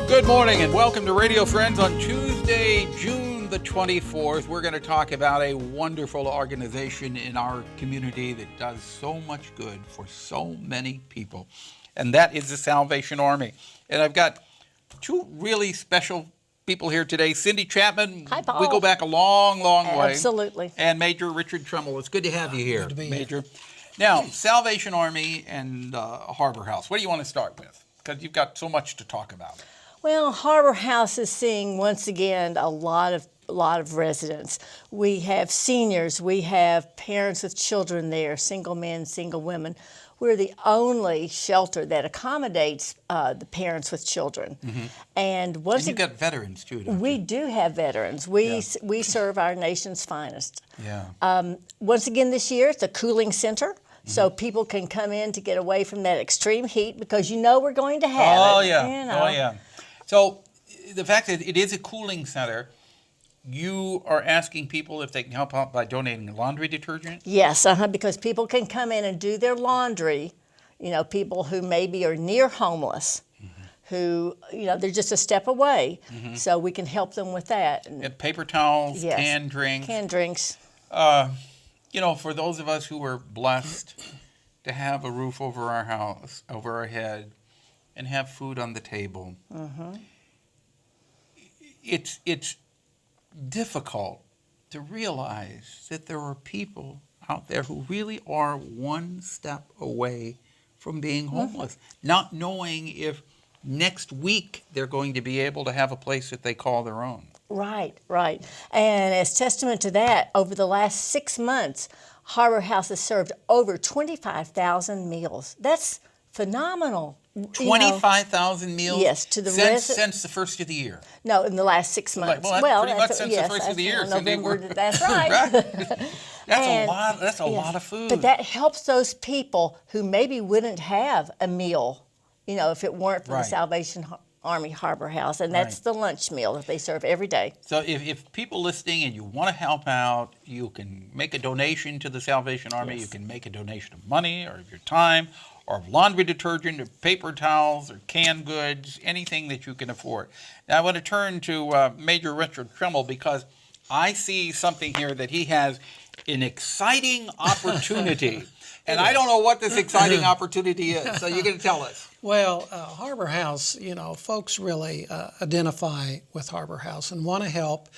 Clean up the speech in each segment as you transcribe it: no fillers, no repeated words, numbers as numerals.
Good morning and welcome to Radio Friends on Tuesday, June the 24th. We're going to talk about a wonderful organization in our community that does so much good for so many people, and that is the Salvation Army. And I've got two really special people here today. Cyndy Chapman. Hi, Paul. We go back a long, long way. Absolutely. And Major Richard Trimmell. It's good to have you here, Good to be Major. Now, Salvation Army and Harbor House. What do you want to start with? Because you've got so much to talk about. Well, Harbor House is seeing once again a lot of residents. We have seniors, we have parents with children there, single men, single women. We're the only shelter that accommodates the parents with children. Mm-hmm. And you've got veterans too, don't you? We do have veterans. We serve our nation's finest. Yeah. Once again this year, it's a cooling center. So people can come in to get away from that extreme heat because you know we're going to have it. Oh, yeah. You know. Oh, yeah. So the fact that it is a cooling center, you are asking people if they can help out by donating laundry detergent? Yes, because people can come in and do their laundry, people who maybe are near homeless, who, they're just a step away. Mm-hmm. So we can help them with that. And paper towels, yes. Canned drinks. Canned drinks. For those of us who were blessed to have a roof over our house, over our head, and have food on the table, mm-hmm. It's difficult to realize that there are people out there who really are one step away from being homeless, mm-hmm. not knowing if next week they're going to be able to have a place that they call their own. Right. And as testament to that, over the last 6 months, Harbor House has served over 25,000 meals. That's phenomenal. 25,000 meals? Yes, to the since the first of the year. No, in the last 6 months. Well, pretty much since the first of the year. November, that's right. That's a lot of food. But that helps those people who maybe wouldn't have a meal, if it weren't for the Salvation Army Harbor House, and that's the lunch meal that they serve every day. So if people listening and you want to help out, you can make a donation to the Salvation Army. Yes. You can make a donation of money or of your time, or of laundry detergent, or paper towels, or canned goods, anything that you can afford. Now I want to turn to Major Richard Trimmell because I see something here that he has an exciting opportunity. And I don't know what this exciting opportunity is, so you're going to tell us. Well, Harbor House, folks really identify with Harbor House and want to help.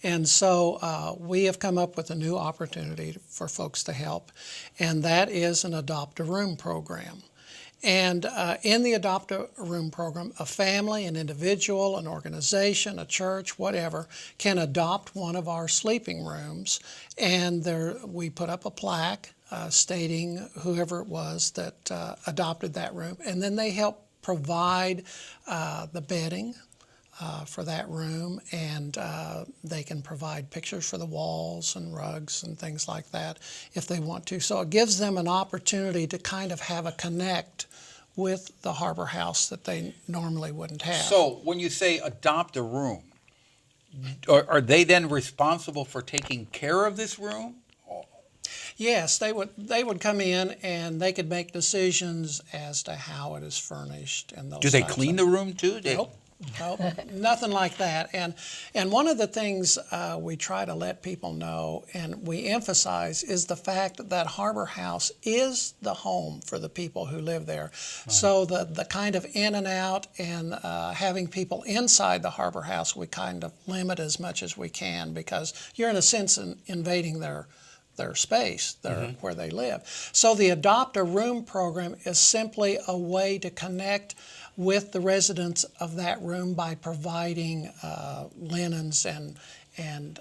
And so we have come up with a new opportunity for folks to help, and that is an Adopt-A-Room program. And in the Adopt-A-Room program, a family, an individual, an organization, a church, whatever, can adopt one of our sleeping rooms. And we put up a plaque stating whoever it was that adopted that room. And then they help provide the bedding for that room, and they can provide pictures for the walls and rugs and things like that if they want to. So it gives them an opportunity to kind of have a connect with the Harbor House that they normally wouldn't have. So when you say adopt a room, are they then responsible for taking care of this room? Yes, they would come in and they could make decisions as to how it is furnished and those. Do they clean the room too? Nope, nothing like that. And one of the things we try to let people know and we emphasize is the fact that Harbor House is the home for the people who live there. Right. So the kind of in and out and having people inside the Harbor House we kind of limit as much as we can, because you're in a sense invading their space, where they live. So the Adopt-A-Room program is simply a way to connect with the residents of that room by providing linens and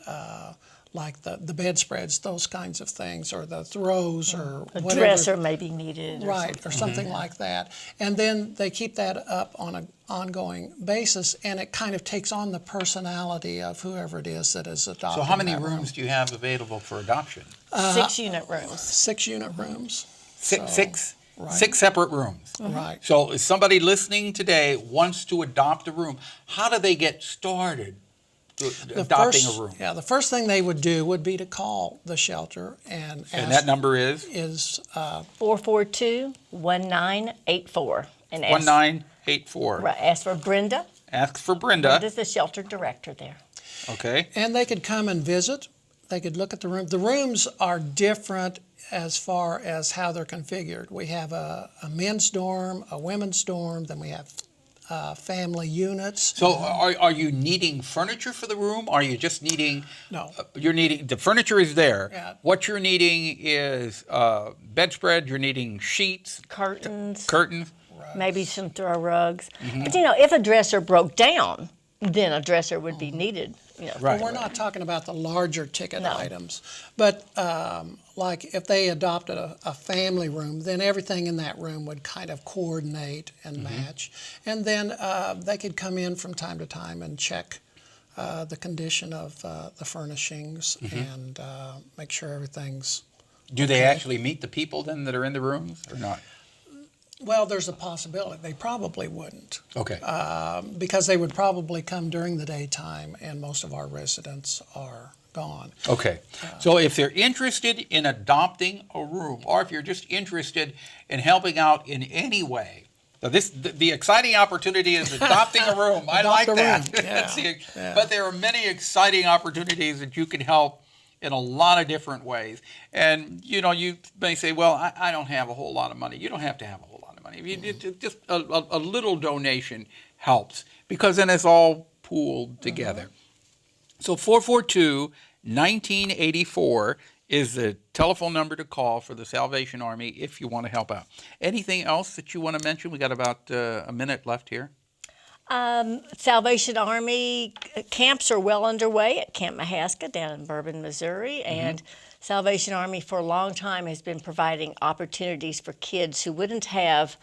like the bedspreads, those kinds of things, or the throws, or A whatever. dresser may be needed. Right, or something like that. And then they keep that up on an ongoing basis, and it kind of takes on the personality of whoever it is that is adopting. So how many that room. rooms do you have available for adoption? 6-unit rooms. 6-unit rooms. Six right. 6 separate rooms. Right. So if somebody listening today wants to adopt a room, how do they get started adopting a room? Yeah, the first thing they would do would be to call the shelter and ask. And that number is? 442-1984. And 1984. Right, ask for Brenda. Ask for Brenda. Brenda's the shelter director there. Okay. And they could come and visit. They could look at the room. The rooms are different as far as how they're configured. We have a men's dorm, a women's dorm, then we have family units. So are you needing furniture for the room? Or are you just needing? No. You're needing, the furniture is there. Yeah. What you're needing is bedspread, you're needing sheets. Curtains. Curtains. Maybe some throw rugs. Mm-hmm. But if a dresser broke down, then a dresser would be needed. Right. We're not talking about the larger ticket No. items, but like if they adopted a family room, then everything in that room would kind of coordinate and match. And then they could come in from time to time and check the condition of the furnishings and make sure everything's. Do they actually meet the people then that are in the rooms or not? Well, there's a possibility. They probably wouldn't. Okay. Because they would probably come during the daytime, and most of our residents are gone. Okay. So if they're interested in adopting a room, or if you're just interested in helping out in any way, now the exciting opportunity is adopting a room. I like Adopt a that. room, yeah, yeah. But there are many exciting opportunities that you can help in a lot of different ways. And, you may say, well, I don't have a whole lot of money. You don't have to have a whole lot of money. Just a little donation helps, because then it's all pooled together. So 442-1984 is the telephone number to call for the Salvation Army if you want to help out. Anything else that you want to mention? We got about a minute left here. Salvation Army camps are well underway at Camp Mahaska down in Bourbon, Missouri, and Salvation Army for a long time has been providing opportunities for kids who wouldn't have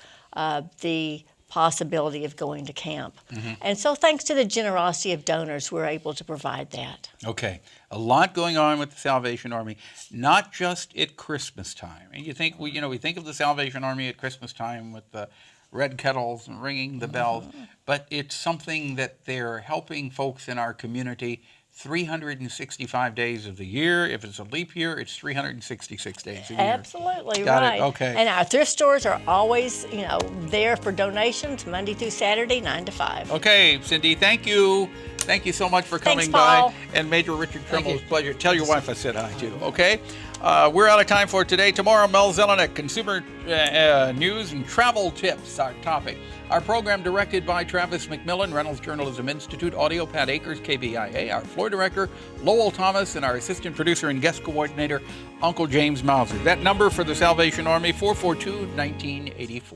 the possibility of going to camp. And so thanks to the generosity of donors, we're able to provide that. Okay, a lot going on with the Salvation Army, not just at Christmas time. And you think we think of the Salvation Army at Christmas time with the red kettles and ringing the bells, but it's something that they're helping folks in our community 365 days of the year. If it's a leap year, it's 366 days a year. Absolutely, Got right. it, okay. And our thrift stores are always, there for donations Monday through Saturday, 9 to 5. Okay, Cindy, thank you. Thank you so much for coming Thanks, Paul. by. And Major Richard Trimmell, you. it's a pleasure. Tell your wife I said hi too, okay? We're out of time for today. Tomorrow, Mel Zelenik, consumer news and travel tips, our topic. Our program directed by Travis McMillan, Reynolds Journalism Institute, audio Pat Akers, KBIA, our floor director, Lowell Thomas, and our assistant producer and guest coordinator, Uncle James Mauser. That number for the Salvation Army, 442-1984.